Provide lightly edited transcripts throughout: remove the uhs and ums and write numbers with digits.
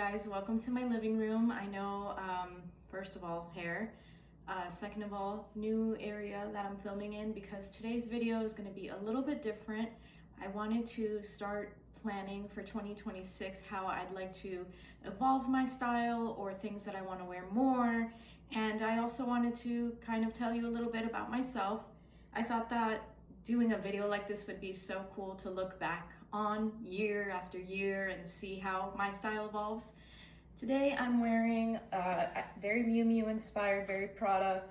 guys, welcome to my living room. I know, first of all, hair. Second of all, new area that I'm filming in because today's video is going to be a little bit different. I wanted to start planning for 2026 how I'd like to evolve my style or things that I want to wear more. And I also wanted to kind of tell you a little bit about myself. I thought that doing a video like this would be so cool to look back on year after year and see how my style evolves. Today I'm wearing a very Miu Miu inspired, very Prada,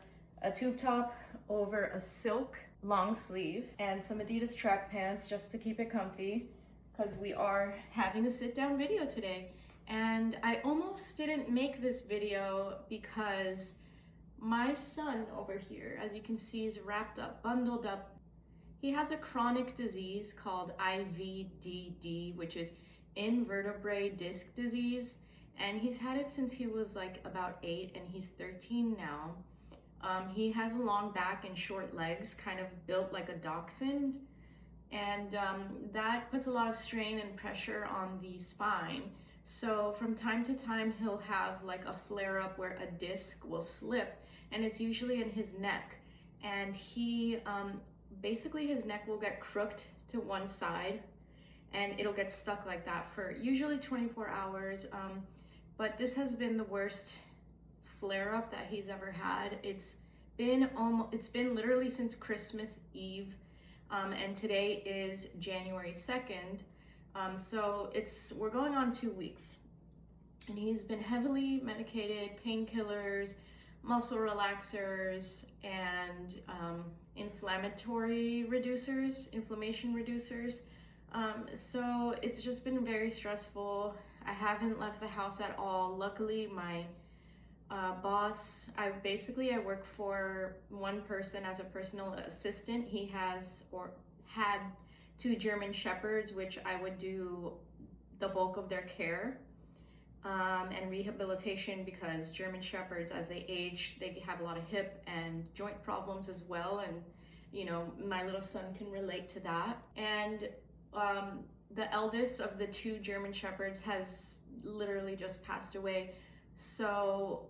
a tube top over a silk long sleeve and some Adidas track pants just to keep it comfy because we are having a sit down video today. And I almost didn't make this video because my son over here, as you can see, is wrapped up, bundled up. He has a chronic disease called IVDD, which is invertebrate disc disease. And he's had it since he was like about 8 and he's 13 now. He has a long back and short legs, kind of built like a dachshund. And that puts a lot of strain and pressure on the spine. So from time to time, he'll have like a flare up where a disc will slip, and it's usually in his neck. And he, basically his neck will get crooked to one side and it'll get stuck like that for usually 24 hours. But this has been the worst flare up that he's ever had. It's been literally since Christmas Eve. And today is January 2nd. So we're going on 2 weeks, and he's been heavily medicated, painkillers, muscle relaxers, and inflammation reducers. So it's just been very stressful. I haven't left the house at all. Luckily, my boss, I work for one person as a personal assistant. He has or had 2 German Shepherds, which I would do the bulk of their care and rehabilitation, because German Shepherds, as they age, they have a lot of hip and joint problems as well. And, you know, my little son can relate to that. And the eldest of the 2 German Shepherds has literally just passed away. So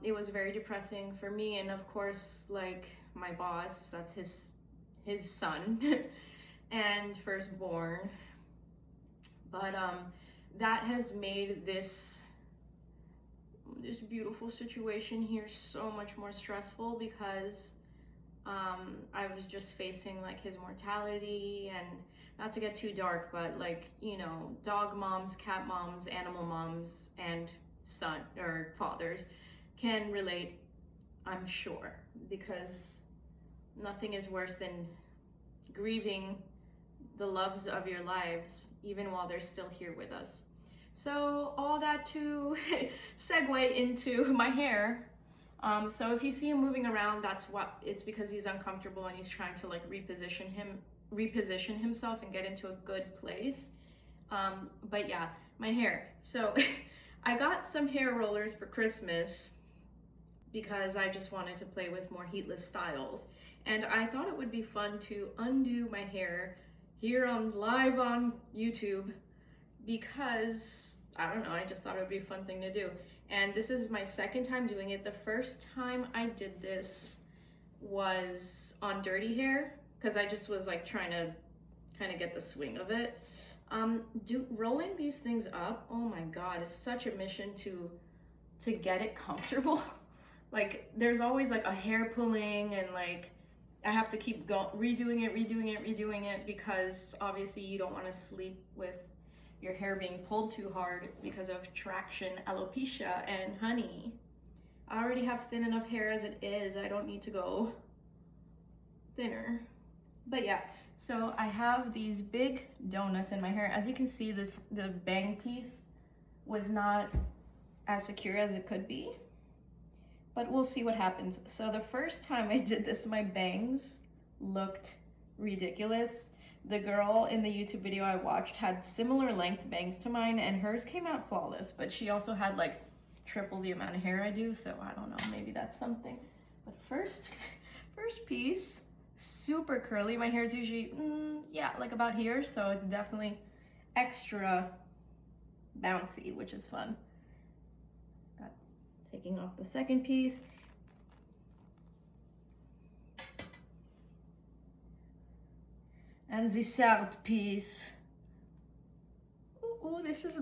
it was very depressing for me. And of course, like my boss, that's his son and firstborn. But that has made this beautiful situation here so much more stressful, because I was just facing like his mortality, and not to get too dark, but like, you know, dog moms, cat moms, animal moms, and son or fathers can relate, I'm sure, because nothing is worse than grieving the loves of your lives, even while they're still here with us. So all that to segue into my hair. So if you see him moving around, it's because he's uncomfortable and he's trying to like reposition himself and get into a good place. But yeah, my hair. So I got some hair rollers for Christmas because I just wanted to play with more heatless styles. And I thought it would be fun to undo my hair here live on YouTube, because I don't know, I just thought it would be a fun thing to do. And this is my second time doing it. The first time I did this was on dirty hair, because I just was like trying to kind of get the swing of it. Rolling these things up, oh my God, it's such a mission to get it comfortable. Like there's always like a hair pulling, and like I have to keep redoing it, because obviously you don't want to sleep with your hair being pulled too hard because of traction alopecia. And honey, I already have thin enough hair as it is. I don't need to go thinner. But yeah, so I have these big donuts in my hair. As you can see, the bang piece was not as secure as it could be, but we'll see what happens. So the first time I did this, my bangs looked ridiculous. The girl in the YouTube video I watched had similar length bangs to mine, and hers came out flawless, but she also had like triple the amount of hair I do, so I don't know, maybe that's something. But first piece, super curly. My hair is usually, yeah, like about here, so it's definitely extra bouncy, which is fun. Taking off the second piece. And the third piece. Oh, this is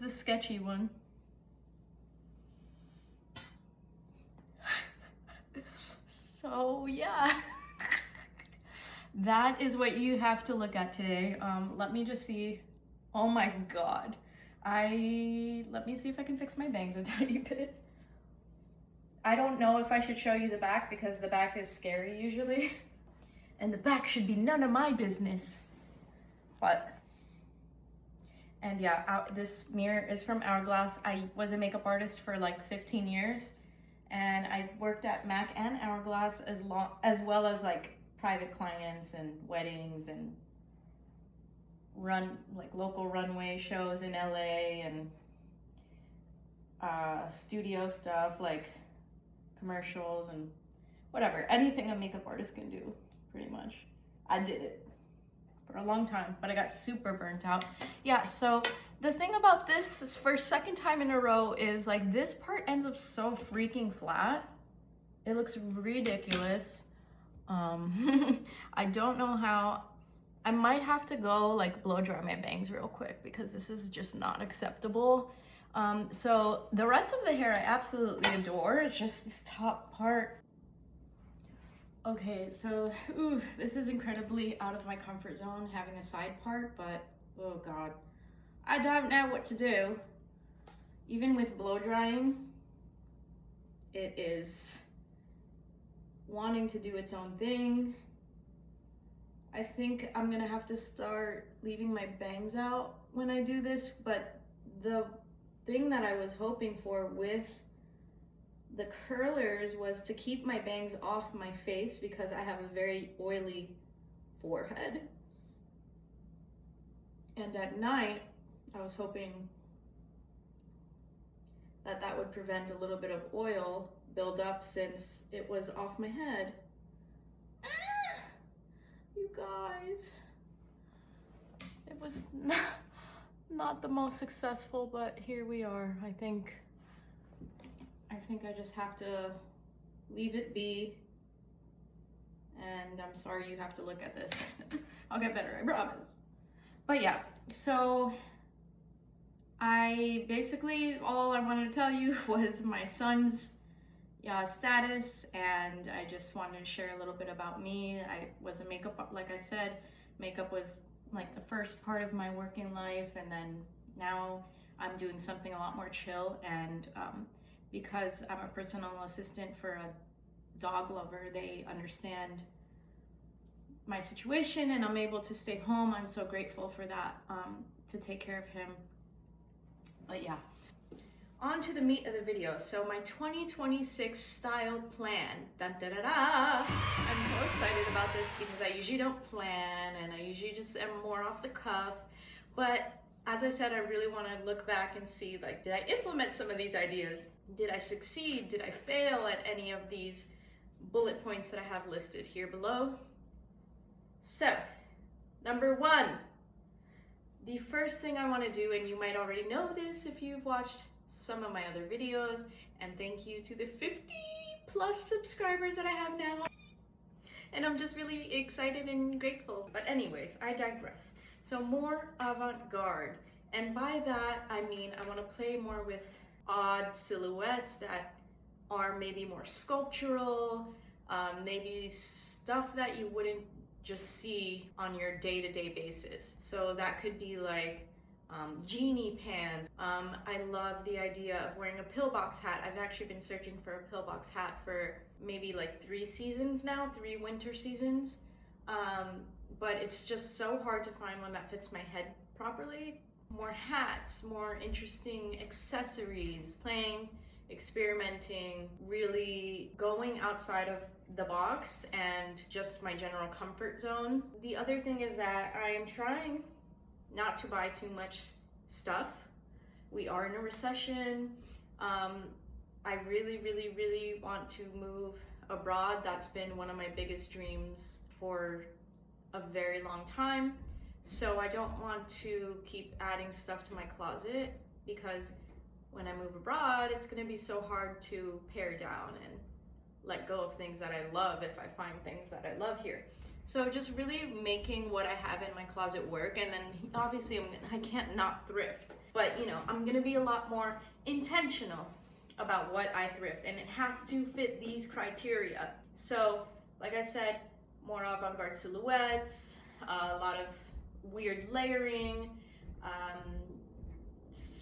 the sketchy one. So yeah, that is what you have to look at today. Let me just see. Oh my God. Let me see if I can fix my bangs a tiny bit. I don't know if I should show you the back because the back is scary usually. And the back should be none of my business. And yeah, this mirror is from Hourglass. I was a makeup artist for like 15 years. And I worked at MAC and Hourglass as well as like private clients and weddings and local runway shows in LA and studio stuff like commercials and whatever, anything a makeup artist can do, pretty much. I did it for a long time, but I got super burnt out. Yeah, so the thing about this is for second time in a row is like this part ends up so freaking flat. It looks ridiculous. I don't know how. I might have to go like blow dry my bangs real quick because this is just not acceptable. So the rest of the hair I absolutely adore. It's just this top part. Okay, so this is incredibly out of my comfort zone having a side part, but oh God, I don't know what to do. Even with blow drying, it is wanting to do its own thing. I think I'm gonna have to start leaving my bangs out when I do this, but the thing that I was hoping for with the curlers was to keep my bangs off my face because I have a very oily forehead. And at night, I was hoping that that would prevent a little bit of oil buildup since it was off my head. You guys, it was not the most successful, but here we are. I think I just have to leave it be. And I'm sorry you have to look at this. I'll get better, I promise. But yeah, so I basically, all I wanted to tell you was my son's status, and I just wanted to share a little bit about me. I was a makeup, like I said, makeup was like the first part of my working life, and then now I'm doing something a lot more chill. And because I'm a personal assistant for a dog lover, they understand my situation and I'm able to stay home. I'm so grateful for that, to take care of him. But yeah, on to the meat of the video. So my 2026 style plan. Dun, da, da, da. I'm so excited about this because I usually don't plan and I usually just am more off the cuff. But as I said, I really want to look back and see, like, did I implement some of these ideas? Did I succeed? Did I fail at any of these bullet points that I have listed here below? So, number one, the first thing I want to do, and you might already know this if you've watched some of my other videos, and thank you to the 50+ subscribers that I have now. And I'm just really excited and grateful. But anyways, I digress. So more avant-garde. And by that, I mean I want to play more with odd silhouettes that are maybe more sculptural, maybe stuff that you wouldn't just see on your day-to-day basis. So that could be like genie pants. I love the idea of wearing a pillbox hat. I've actually been searching for a pillbox hat for maybe like 3 seasons now, 3 winter seasons. But it's just so hard to find one that fits my head properly. More hats, more interesting accessories, playing, experimenting, really going outside of the box and just my general comfort zone. The other thing is that I am trying not to buy too much stuff. We are in a recession. I really, really, really want to move abroad. That's been one of my biggest dreams for a very long time. So I don't want to keep adding stuff to my closet because when I move abroad, it's gonna be so hard to pare down and let go of things that I love if I find things that I love here. So just really making what I have in my closet work, and then obviously I can't not thrift, but you know, I'm gonna be a lot more intentional about what I thrift, and it has to fit these criteria. So like I said, more avant-garde silhouettes, a lot of weird layering,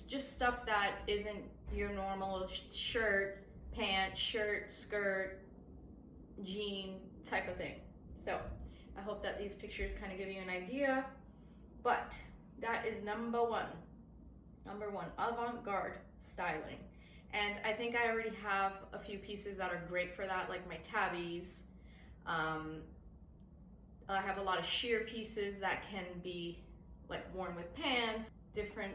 just stuff that isn't your normal shirt, pant, shirt, skirt, jean type of thing. So I hope that these pictures kind of give you an idea, but that is number one, avant-garde styling. And I think I already have a few pieces that are great for that, like my tabbies. I have a lot of sheer pieces that can be like worn with pants, different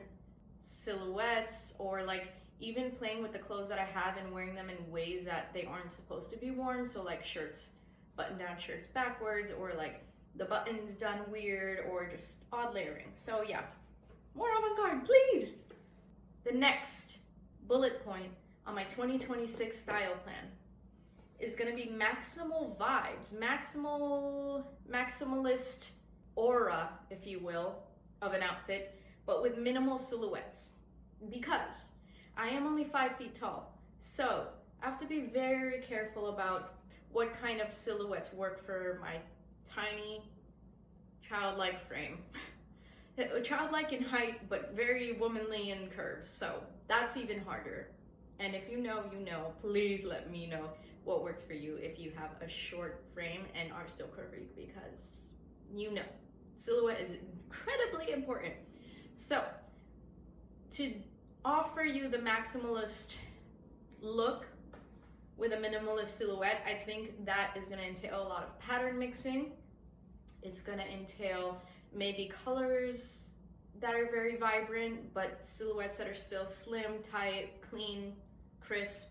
silhouettes, or like even playing with the clothes that I have and wearing them in ways that they aren't supposed to be worn. So like shirts, button-down shirts backwards, or like the buttons done weird, or just odd layering. So yeah, more avant-garde, please. The next bullet point on my 2026 style plan is gonna be maximal vibes, maximalist aura, if you will, of an outfit, but with minimal silhouettes. Because I am only 5 feet tall, so I have to be very careful about what kind of silhouettes work for my tiny, childlike frame. Childlike in height, but very womanly in curves, so that's even harder. And if you know, you know, please let me know what works for you if you have a short frame and are still curvy, because you know, silhouette is incredibly important. So to offer you the maximalist look with a minimalist silhouette, I think that is going to entail a lot of pattern mixing. It's going to entail maybe colors that are very vibrant, but silhouettes that are still slim, tight, clean, crisp.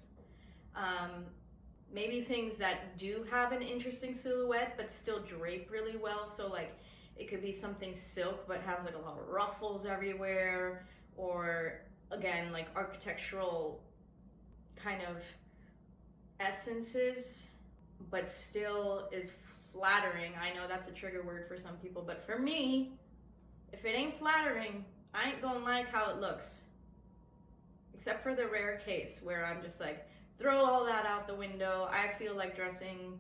Maybe things that do have an interesting silhouette but still drape really well. So like it could be something silk but has like a lot of ruffles everywhere, or again like architectural kind of essences but still is flattering. I know that's a trigger word for some people, but for me, if it ain't flattering, I ain't gonna like how it looks. Except for the rare case where I'm just like, throw all that out the window. I feel like dressing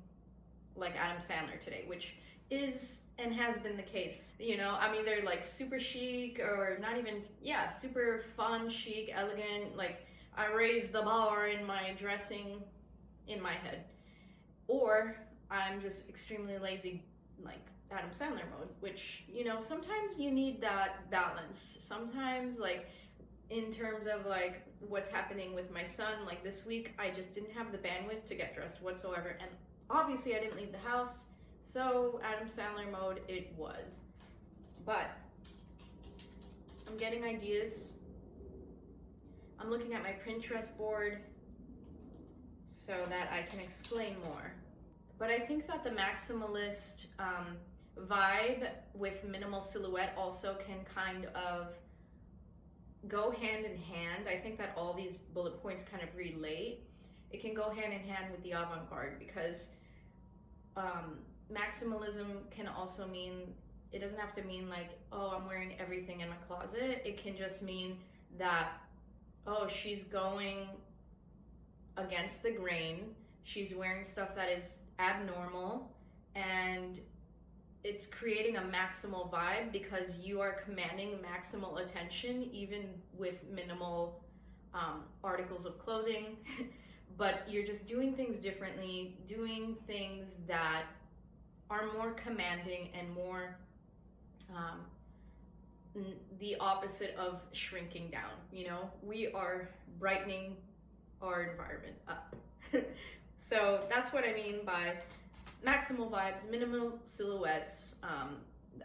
like Adam Sandler today, which is and has been the case. You know, I'm either like super chic or not even, yeah, super fun, chic, elegant. Like I raise the bar in my dressing in my head. Or I'm just extremely lazy, like Adam Sandler mode, which, you know, sometimes you need that balance. Sometimes like in terms of like what's happening with my son, like this week, I just didn't have the bandwidth to get dressed whatsoever. And obviously I didn't leave the house. So Adam Sandler mode it was. But I'm getting ideas. I'm looking at my Pinterest board so that I can explain more. But I think that the maximalist vibe with minimal silhouette also can kind of go hand in hand. I think that all these bullet points kind of relate. It can go hand in hand with the avant-garde, because maximalism can also mean, it doesn't have to mean like, oh, I'm wearing everything in my closet. It can just mean that, oh, she's going against the grain. She's wearing stuff that is abnormal, and it's creating a maximal vibe because you are commanding maximal attention even with minimal articles of clothing. But you're just doing things differently, doing things that are more commanding and more the opposite of shrinking down. You know, we are brightening our environment up. So that's what I mean by maximal vibes, minimal silhouettes.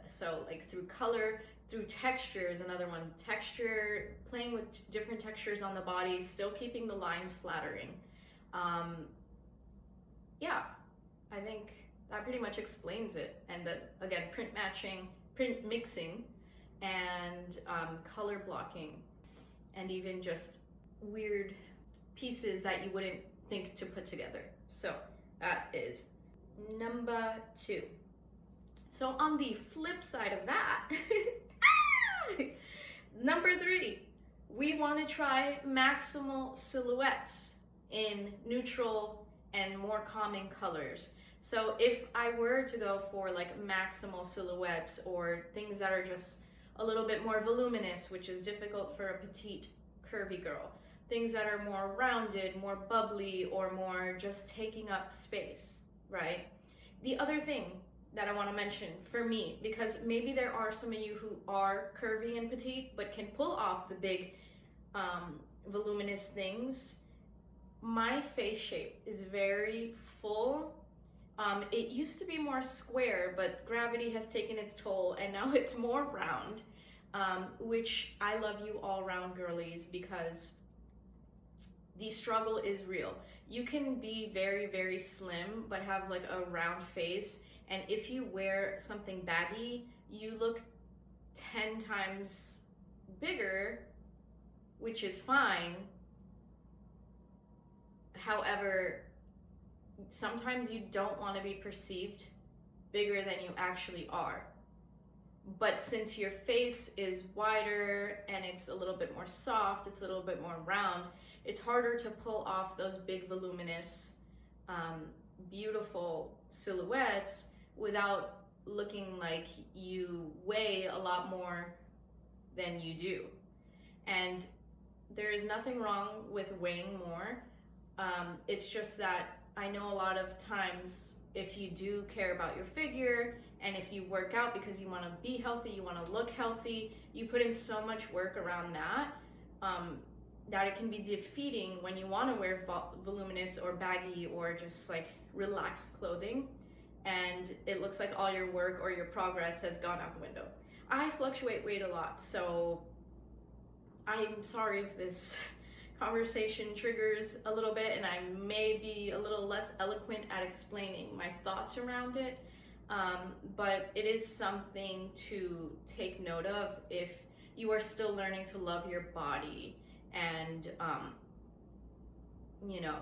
So like through color, through texture is another one. Texture, playing with different textures on the body, still keeping the lines flattering. Yeah, I think that pretty much explains it. And that, again, print matching, print mixing, and color blocking, and even just weird pieces that you wouldn't think to put together. So that is number 2. So on the flip side of that, number 3, we want to try maximal silhouettes in neutral and more calming colors. So if I were to go for like maximal silhouettes or things that are just a little bit more voluminous, which is difficult for a petite, curvy girl, things that are more rounded, more bubbly, or more just taking up space, right? The other thing that I want to mention for me, because maybe there are some of you who are curvy and petite but can pull off the big voluminous things, my face shape is very full. It used to be more square, but gravity has taken its toll and now it's more round, which I love you all round girlies, because the struggle is real. You can be very, very slim but have like a round face, and if you wear something baggy, you look 10 times bigger, which is fine. However, sometimes you don't want to be perceived bigger than you actually are. But since your face is wider and it's a little bit more soft, it's a little bit more round, it's harder to pull off those big, voluminous, beautiful silhouettes without looking like you weigh a lot more than you do. And there is nothing wrong with weighing more. It's just that I know a lot of times if you do care about your figure and if you work out because you want to be healthy, you want to look healthy, you put in so much work around that, that it can be defeating when you want to wear voluminous or baggy or just like relaxed clothing, and it looks like all your work or your progress has gone out the window. I fluctuate weight a lot, so I'm sorry if this conversation triggers a little bit and I may be a little less eloquent at explaining my thoughts around it, but it is something to take note of if you are still learning to love your body and you know,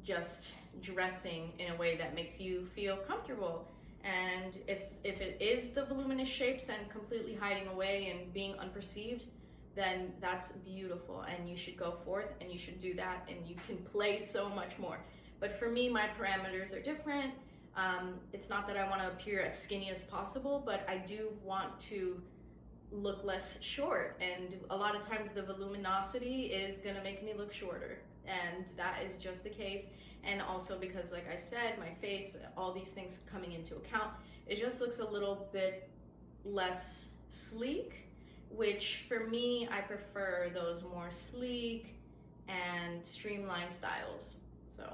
just dressing in a way that makes you feel comfortable. And if it is the voluminous shapes and completely hiding away and being unperceived, then that's beautiful and you should go forth and you should do that and you can play so much more. But for me, my parameters are different. It's not that I want to appear as skinny as possible, but I do want to look less short, and a lot of times the voluminosity is gonna make me look shorter, and that is just the case. And also because, like I said, my face, all these things coming into account, it just looks a little bit less sleek, which for me, I prefer those more sleek and streamlined styles. So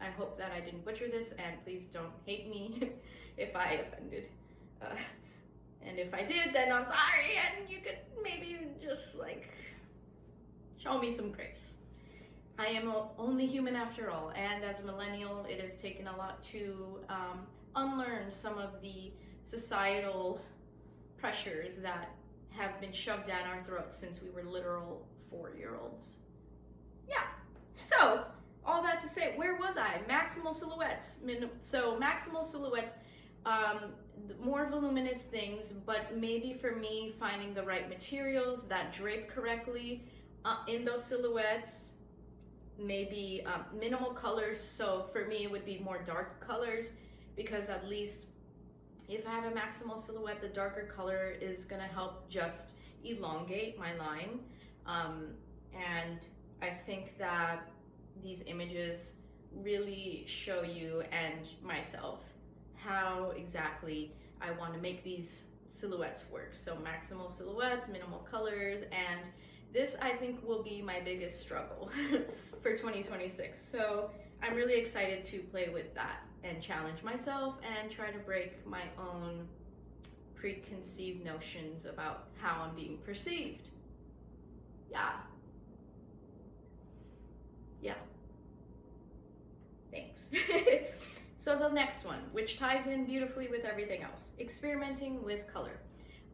I hope that I didn't butcher this, and please don't hate me if I offended. And if I did, then I'm sorry, and you could maybe just like show me some grace. I am only human after all, and as a millennial, it has taken a lot to unlearn some of the societal pressures that have been shoved down our throats since we were literal 4-year-olds. Yeah, so all that to say, where was I? Maximal silhouettes. So maximal silhouettes, more voluminous things, but maybe for me, finding the right materials that drape correctly in those silhouettes, maybe minimal colors. So for me, it would be more dark colors, because at least if I have a maximal silhouette, the darker color is gonna help just elongate my line. And I think that these images really show you and myself how exactly I want to make these silhouettes work. So maximal silhouettes, minimal colors, and this I think will be my biggest struggle for 2026. So I'm really excited to play with that and challenge myself and try to break my own preconceived notions about how I'm being perceived. Yeah. Thanks. So the next one, which ties in beautifully with everything else, experimenting with color.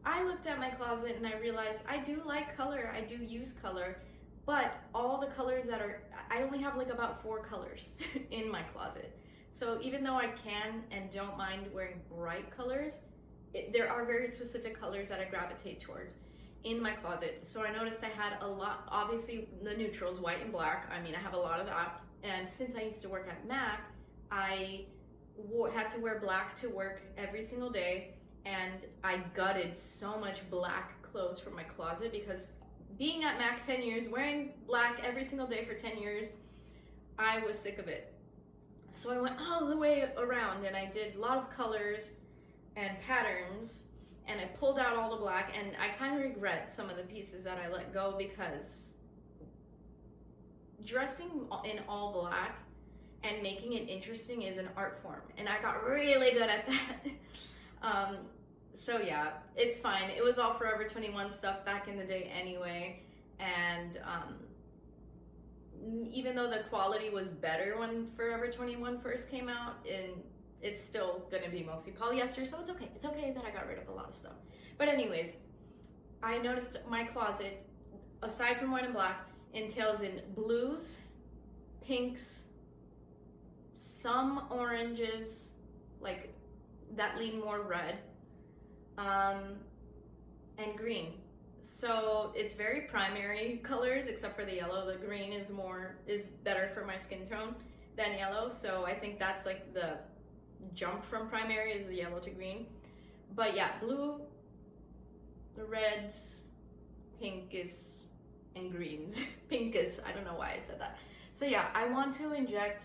I looked at my closet and I realized I do like color, I do use color, But all the colors that are, I only have like about 4 colors in my closet. So even though I can and don't mind wearing bright colors, there are very specific colors that I gravitate towards in my closet. So I noticed I had a lot, obviously the neutrals, white and black. I mean, I have a lot of that. And since I used to work at Mac, I had to wear black to work every single day. And I gutted so much black clothes from my closet because being at Mac 10 years, wearing black every single day for 10 years, I was sick of it. So I went all the way around and I did a lot of colors and patterns, and I pulled out all the black, and I kind of regret some of the pieces that I let go because dressing in all black and making it interesting is an art form, and I got really good at that. So yeah, it's fine. It was all Forever 21 stuff back in the day anyway, and even though the quality was better when Forever 21 first came out, and it's still gonna be mostly polyester, so it's okay. It's okay that I got rid of a lot of stuff. But anyways, I noticed my closet, aside from white and black, entails in blues, pinks, some oranges, like that lean more red, and green. So it's very primary colors, except for the yellow. The green is better for my skin tone than yellow. So I think that's like the jump from primary is the yellow to green. But yeah, blue, reds, pink is, and greens. Pink is, I don't know why I said that. So yeah, I want to inject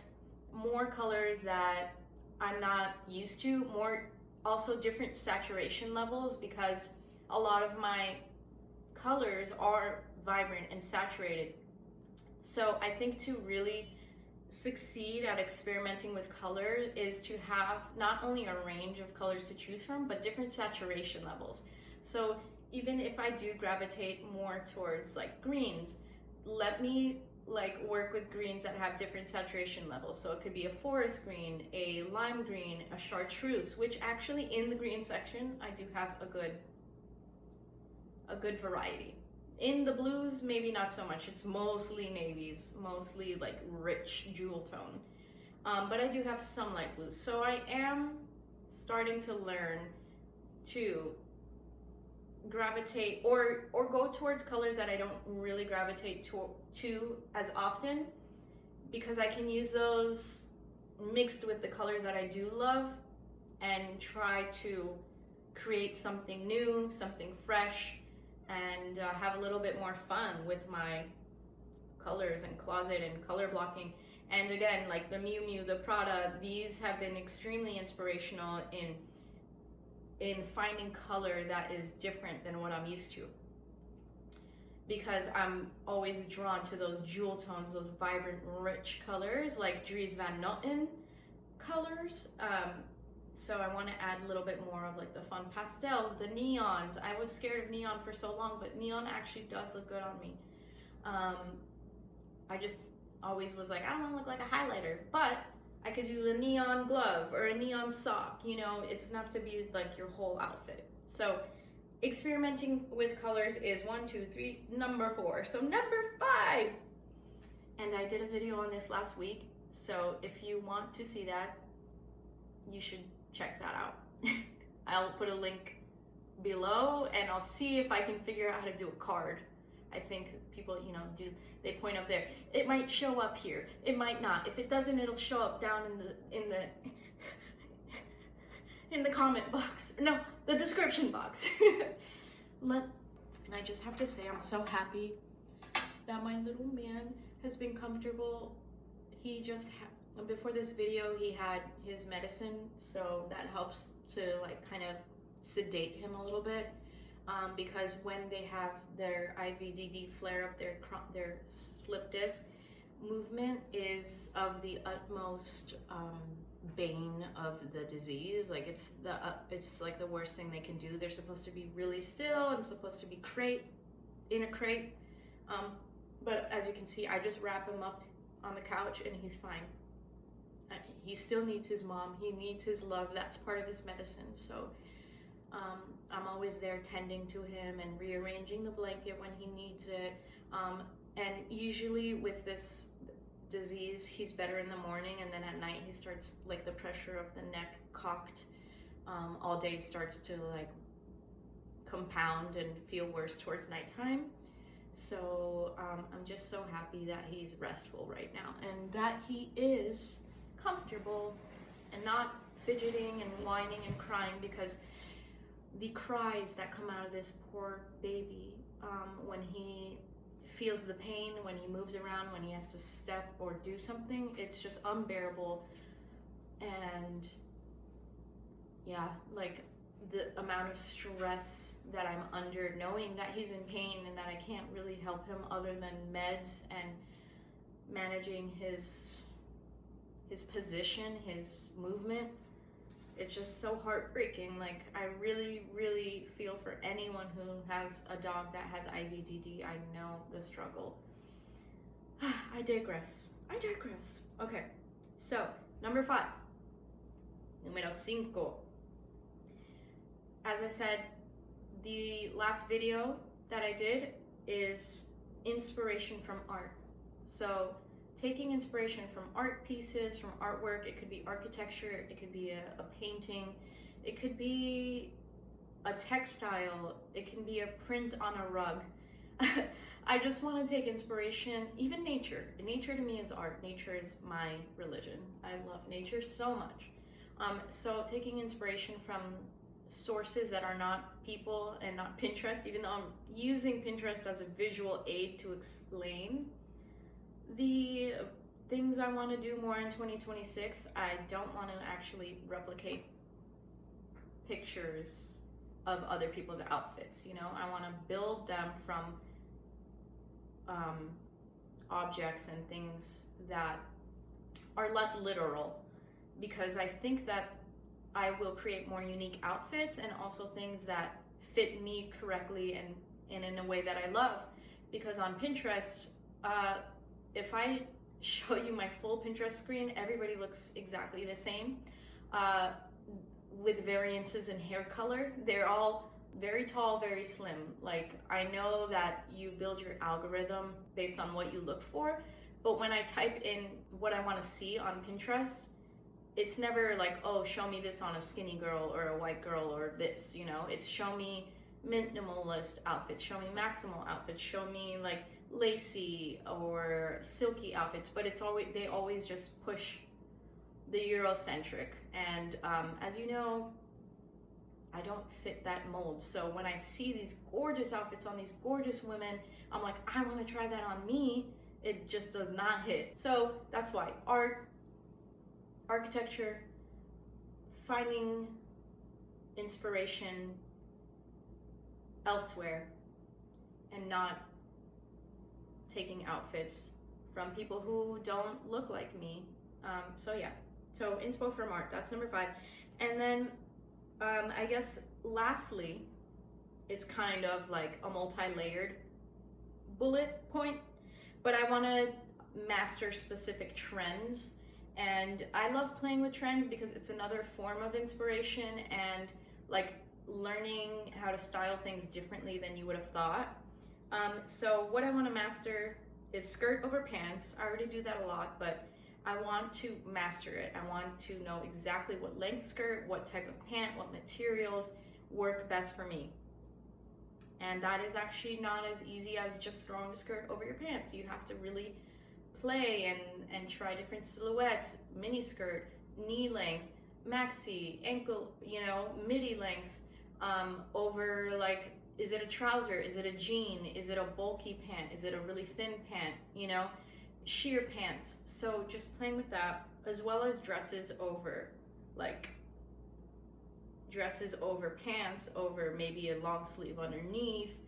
more colors that I'm not used to, more also different saturation levels, because a lot of my colors are vibrant and saturated. So I think to really succeed at experimenting with color is to have not only a range of colors to choose from, but different saturation levels. So even if I do gravitate more towards like greens, let me like work with greens that have different saturation levels. So it could be a forest green, a lime green, a chartreuse, which actually in the green section, I do have a good variety. In the blues, maybe not so much. It's mostly navies, mostly like rich jewel tone. But I do have some light blues. So I am starting to learn to gravitate or go towards colors that I don't really gravitate to as often, because I can use those mixed with the colors that I do love and try to create something new, something fresh, and have a little bit more fun with my colors and closet and color blocking. And again, like the Miu Miu, the Prada, these have been extremely inspirational in finding color that is different than what I'm used to, because I'm always drawn to those jewel tones, those vibrant, rich colors, like Dries Van Noten colors. So I want to add a little bit more of like the fun pastels, the neons. I was scared of neon for so long, but neon actually does look good on me. I just always was like, I don't want to look like a highlighter, but I could do a neon glove or a neon sock. You know, it's enough to be like your whole outfit. So experimenting with colors is 1, 2, 3, number 4. So number 5. And I did a video on this last week. So if you want to see that, you should check that out. I'll put a link below, and I'll see if I can figure out how to do a card. I think people, you know, they point up there. It might show up here. It might not. If it doesn't, it'll show up down in the comment box. No, the description box. And I just have to say, I'm so happy that my little man has been comfortable. He just before this video, he had his medicine, so that helps to like kind of sedate him a little bit, because when they have their IVDD flare up, their slip disc, movement is of the utmost bane of the disease. Like it's like the worst thing they can do. They're supposed to be really still and supposed to be in a crate, but as you can see, I just wrap him up on the couch and he's fine. He still needs his mom. He needs his love. That's part of his medicine. So I'm always there tending to him and rearranging the blanket when he needs it, And usually with this disease, he's better in the morning, and then at night he starts, like, the pressure of the neck cocked all day starts to like compound and feel worse towards nighttime. So I'm just so happy that he's restful right now and that he is comfortable and not fidgeting and whining and crying, because the cries that come out of this poor baby when he feels the pain, when he moves around, when he has to step or do something, it's just unbearable. And yeah, like the amount of stress that I'm under, knowing that he's in pain and that I can't really help him other than meds and managing his position, his movement. It's just so heartbreaking. Like, I really, really feel for anyone who has a dog that has IVDD. I know the struggle. I digress. Okay, so number 5. Número 5. As I said, the last video that I did is inspiration from art. So taking inspiration from art pieces, from artwork, it could be architecture, it could be a painting, it could be a textile, it can be a print on a rug. I just want to take inspiration, even nature. Nature to me is art. Nature is my religion. I love nature so much. So taking inspiration from sources that are not people and not Pinterest, even though I'm using Pinterest as a visual aid to explain the things I want to do more in 2026. I don't want to actually replicate pictures of other people's outfits, you know. I want to build them from objects and things that are less literal, because I think that I will create more unique outfits and also things that fit me correctly and in a way that I love. Because on Pinterest, if I show you my full Pinterest screen, everybody looks exactly the same, with variances in hair color. They're all very tall, very slim. Like, I know that you build your algorithm based on what you look for, but when I type in what I want to see on Pinterest, it's never like, oh, show me this on a skinny girl or a white girl or this, you know. It's show me minimalist outfits, show me maximal outfits, show me like lacy or silky outfits, but it's always, they always just push the Eurocentric. And as you know, I don't fit that mold. So when I see these gorgeous outfits on these gorgeous women, I'm like, I want to try that on me. It just does not hit. So that's why art, architecture, finding inspiration elsewhere and not taking outfits from people who don't look like me. So yeah, so inspo from art, that's number 5. And then I guess lastly, it's kind of like a multi-layered bullet point, but I want to master specific trends. And I love playing with trends because it's another form of inspiration and like learning how to style things differently than you would have thought. So what I want to master is skirt over pants. I already do that a lot, but I want to master it. I want to know exactly what length skirt, what type of pant, what materials work best for me. And that is actually not as easy as just throwing a skirt over your pants. You have to really play and try different silhouettes, mini skirt, knee length, maxi, ankle, you know, midi length, over like, is it a trouser? Is it a jean? Is it a bulky pant? Is it a really thin pant? You know, sheer pants. So just playing with that, as well as dresses over, like dresses over pants, over maybe a long sleeve underneath.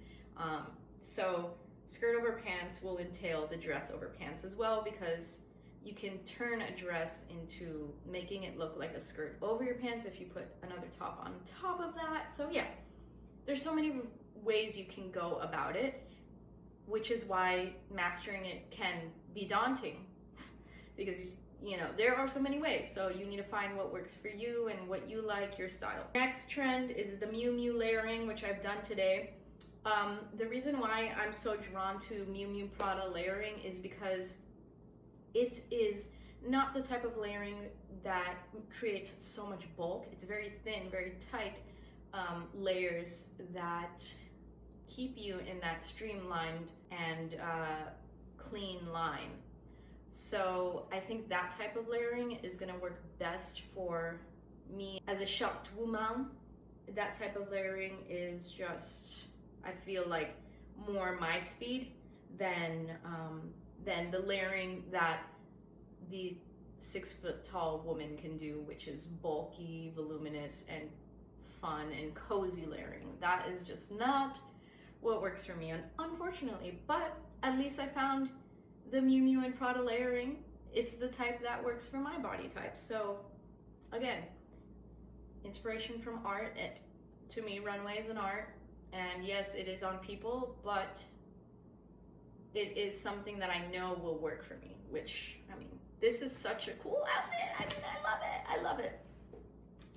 So skirt over pants will entail the dress over pants as well, because you can turn a dress into making it look like a skirt over your pants if you put another top on top of that. So yeah, there's so many ways you can go about it, which is why mastering it can be daunting because, you know, there are so many ways. So you need to find what works for you and what you like, your style. Next trend is the Miu Miu layering, which I've done today. The reason why I'm so drawn to Miu Miu Prada layering is because it is not the type of layering that creates so much bulk. It's very thin, very tight layers that keep you in that streamlined and clean line. So I think that type of layering is gonna work best for me as a short woman. That type of layering is just, I feel like, more my speed than the layering that the 6 foot tall woman can do, which is bulky, voluminous, and fun and cozy layering. That is just not what works for me, unfortunately. But at least I found the Miu Miu and Prada layering. It's the type that works for my body type. So again, inspiration from art. To me, runway is an art, and yes, it is on people, but it is something that I know will work for me, which, I mean, this is such a cool outfit. I mean, I love it. I love it.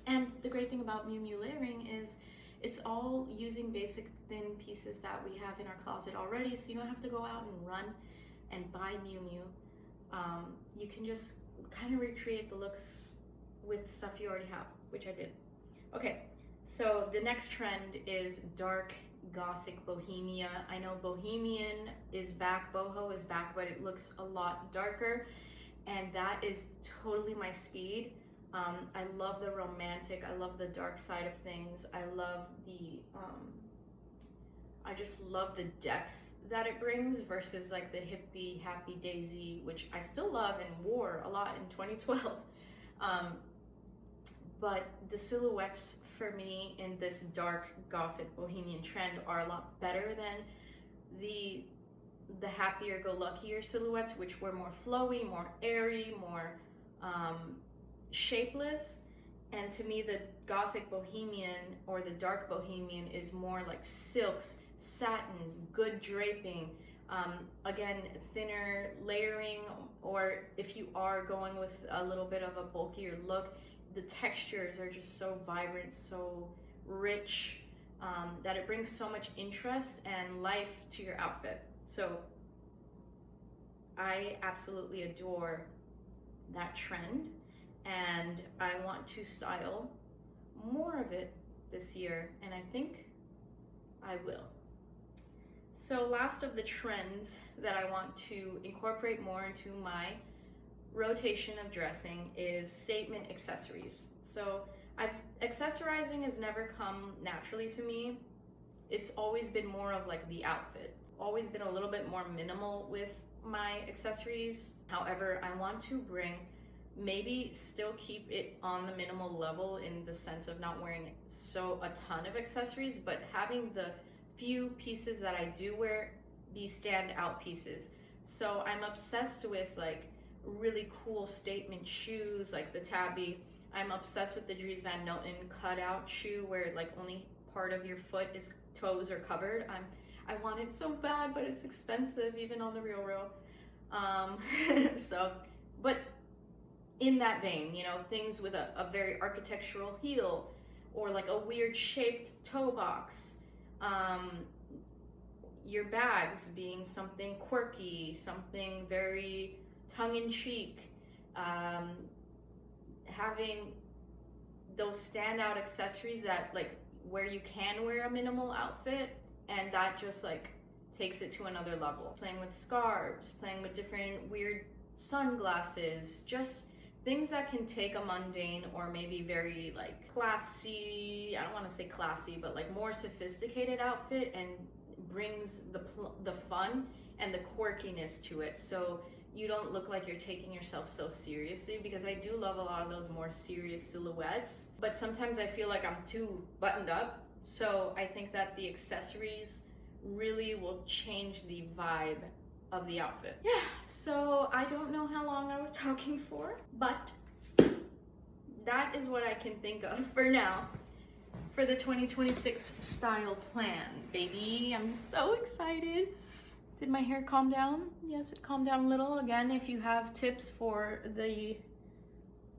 And the great thing about Miu Miu layering is it's all using basic thin pieces that we have in our closet already, so you don't have to go out and run and buy Miu Miu. You can just kind of recreate the looks with stuff you already have, which I did. Okay, so the next trend is dark gothic bohemia. I know bohemian is back, boho is back, but it looks a lot darker, and that is totally my speed. I love the romantic, I love the dark side of things. I love the, I just love the depth that it brings versus like the hippie, happy daisy, which I still love and wore a lot in 2012. But the silhouettes for me in this dark gothic bohemian trend are a lot better than the happier go luckier silhouettes, which were more flowy, more airy, more shapeless. And to me, the gothic bohemian or the dark bohemian is more like silks, satins, good draping, again, thinner layering, or if you are going with a little bit of a bulkier look, the textures are just so vibrant, so rich, that it brings so much interest and life to your outfit. So I absolutely adore that trend, and I want to style more of it this year, and I think I will. So last of the trends that I want to incorporate more into my rotation of dressing is statement accessories. So accessorizing has never come naturally to me. It's always been more of like the outfit. Always been a little bit more minimal with my accessories. However, I want to bring, maybe still keep it on the minimal level in the sense of not wearing a ton of accessories, but having the few pieces that I do wear be standout pieces. So I'm obsessed with like really cool statement shoes like the Tabby. I'm obsessed with the Dries Van Noten cutout shoe where like only part of your toes are covered. I want it so bad, but it's expensive even on the real. So, but in that vein, you know, things with a very architectural heel or like a weird shaped toe box. Your bags being something quirky, something very tongue-in-cheek, having those standout accessories that like where you can wear a minimal outfit and that just like takes it to another level. Playing with scarves, playing with different weird sunglasses, just things that can take a mundane or maybe very like classy, I don't want to say classy, but like more sophisticated outfit and brings the fun and the quirkiness to it, so you don't look like you're taking yourself so seriously, because I do love a lot of those more serious silhouettes, but sometimes I feel like I'm too buttoned up. So I think that the accessories really will change the vibe of the outfit. Yeah, so I don't know how long I was talking for, but that is what I can think of for now for the 2026 style plan, baby. I'm so excited. Did my hair calm down? Yes, it calmed down a little. Again, if you have tips for the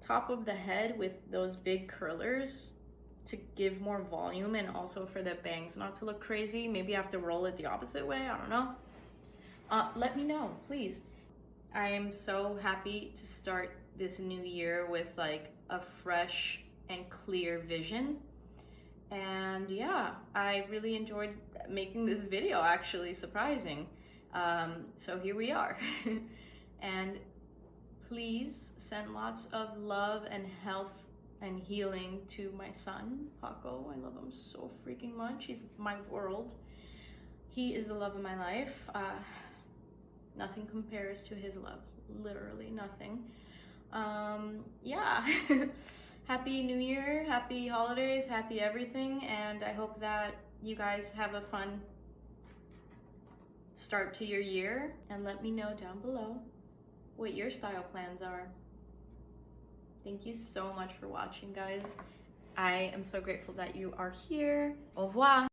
top of the head with those big curlers, to give more volume and also for the bangs not to look crazy. Maybe I have to roll it the opposite way, I don't know. Let me know, please. I am so happy to start this new year with like a fresh and clear vision. And yeah, I really enjoyed making this video, actually, surprising. So here we are. And please send lots of love and health and healing to my son, Paco. I love him so freaking much. He's my world. He is the love of my life. Nothing compares to his love, literally nothing. Yeah. Happy New Year, happy holidays, happy everything, and I hope that you guys have a fun start to your year, and let me know down below what your style plans are. Thank you so much for watching, guys. I am so grateful that you are here. Au revoir.